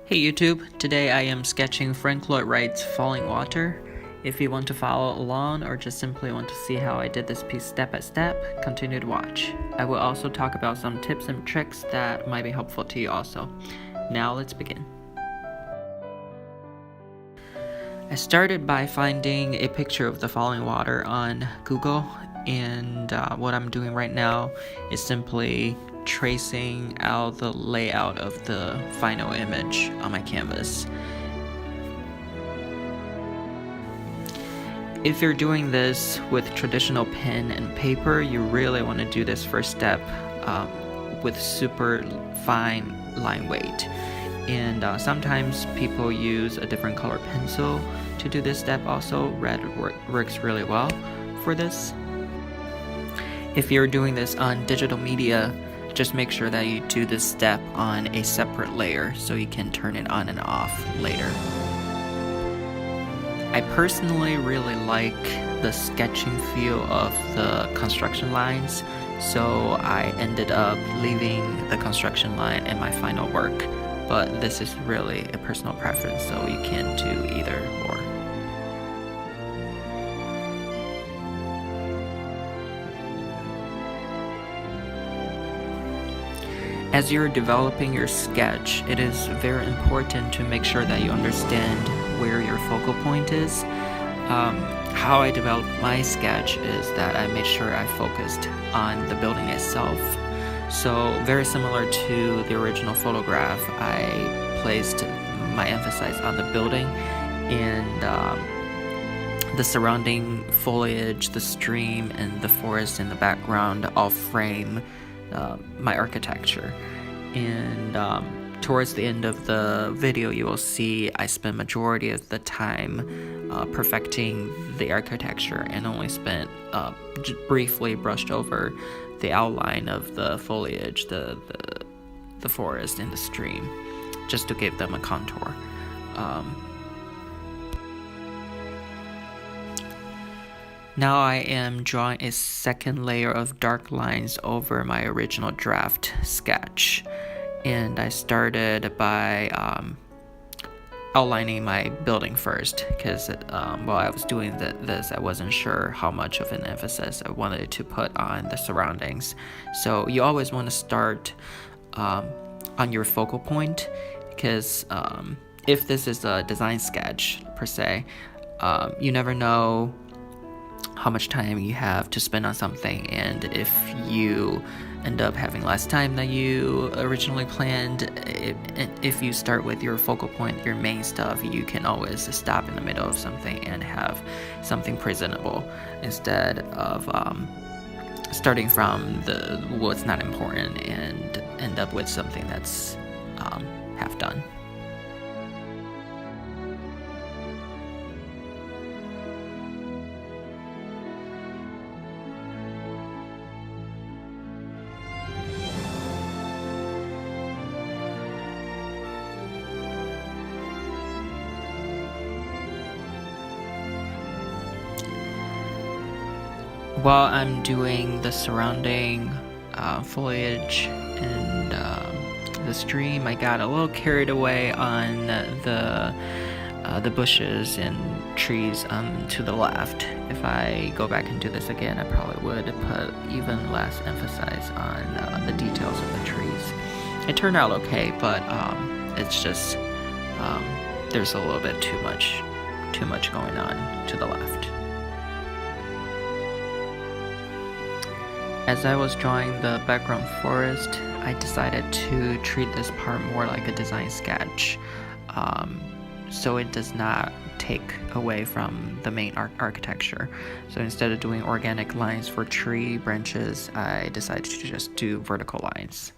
Hey YouTube, today I am sketching Frank Lloyd Wright's Falling Water. If you want to follow along or just simply want to see how I did this piece step by step, continue to watch. I will also talk about some tips and tricks that might be helpful to you also. Now let's begin. I started by finding a picture of the falling water on Google, and what I'm doing right now is simply tracing out the layout of the final image on my canvas. If you're doing this with traditional pen and paper, you really want to do this first step with super fine line weight. And sometimes people use a different color pencil to do this step also. Red works really well for this. If you're doing this on digital media, just make sure that you do this step on a separate layer so you can turn it on and off later. I personally really like the sketching feel of the construction lines, so I ended up leaving the construction line in my final work, but this is really a personal preference, so you can do either or. As you're developing your sketch, it is very important to make sure that you understand where your focal point is. How I developed my sketch is that I made sure I focused on the building itself. So very similar to the original photograph, I placed my emphasis on the building and the surrounding foliage, the stream, and the forest in the background all frame my architecture. And towards the end of the video, you will see I spent majority of the time perfecting the architecture and only spent briefly brushed over the outline of the foliage, the forest, and the stream, just to give them a contour. Now I am drawing a second layer of dark lines over my original draft sketch, and I started by outlining my building first, because while I was doing this, I wasn't sure how much of an emphasis I wanted to put on the surroundings. So you always want to start on your focal point, because if this is a design sketch per se, you never know how much time you have to spend on something, and if you end up having less time than you originally planned, if you start with your focal point, your main stuff, you can always stop in the middle of something and have something presentable instead of starting from what's not important and end up with something that's half done. While I'm doing the surrounding foliage and the stream, I got a little carried away on the bushes and trees to the left. If I go back and do this again, I probably would put even less emphasis on the details of the trees. It turned out okay, but it's just there's a little bit too much going on to the left. As I was drawing the background forest, I decided to treat this part more like a design sketch, so it does not take away from the main architecture. So instead of doing organic lines for tree branches, I decided to just do vertical lines.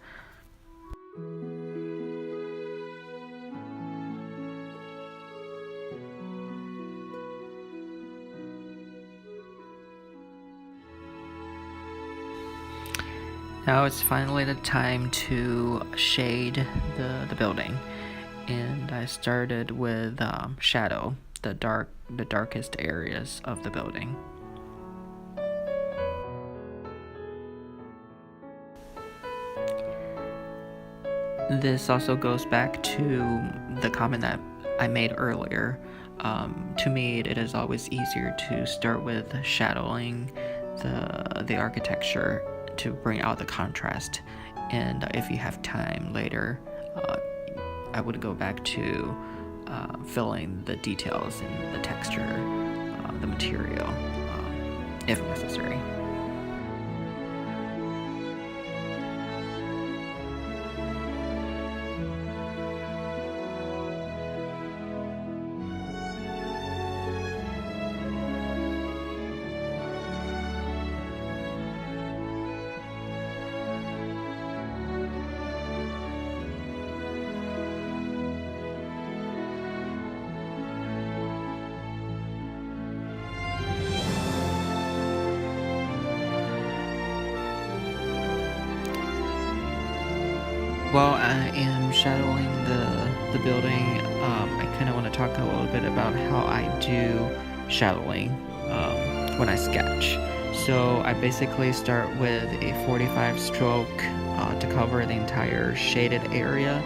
Now it's finally the time to shade the building, and I started with shadow, the darkest areas of the building. This also goes back to the comment that I made earlier. To me, it is always easier to start with shadowing the architecture to bring out the contrast. And if you have time later, I would go back to filling the details in the texture, the material, if necessary. While I am shadowing the building, I kind of want to talk a little bit about how I do shadowing when I sketch. So I basically start with a 45 stroke to cover the entire shaded area,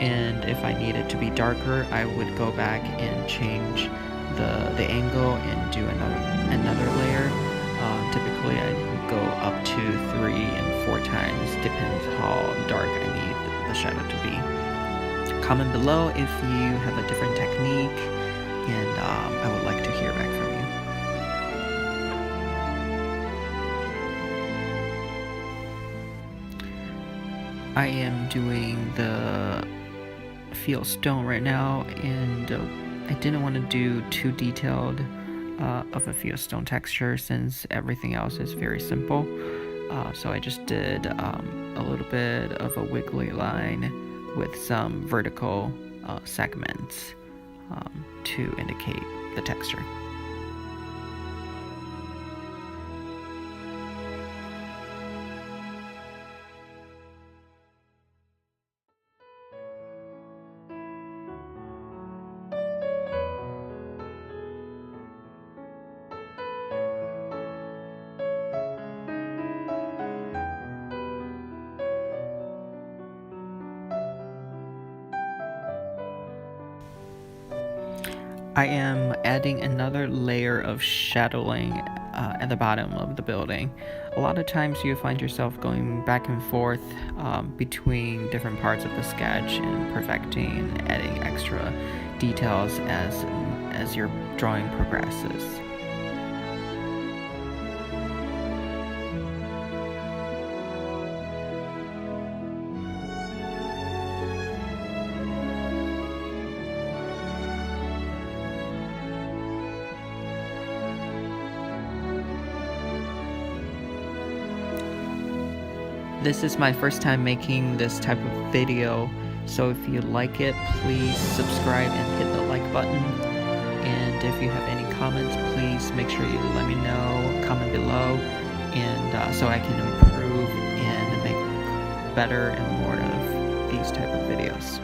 and if I need it to be darker, I would go back and change the angle and do another layer. Typically I go up to 3 and 4 times, depends how dark I need the shadow to be. Comment below if you have a different technique, and I would like to hear back from you. I am doing the field stone right now, and I didn't want to do too detailed of a field stone texture since everything else is very simple. So I just did a little bit of a wiggly line with some vertical segments to indicate the texture. I am adding another layer of shadowing at the bottom of the building. A lot of times you find yourself going back and forth between different parts of the sketch and perfecting and adding extra details as your drawing progresses. This is my first time making this type of video, so if you like it, please subscribe and hit the like button. And if you have any comments, please make sure you let me know, comment below, and so I can improve and make better and more of these type of videos.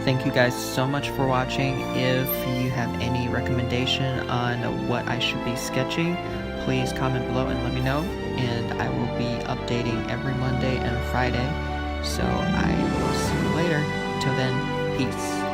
Thank you guys so much for watching. If you have any recommendation on what I should be sketching, please comment below and let me know, and I will be updating every Monday and Friday. So I will see you later. Till then, peace.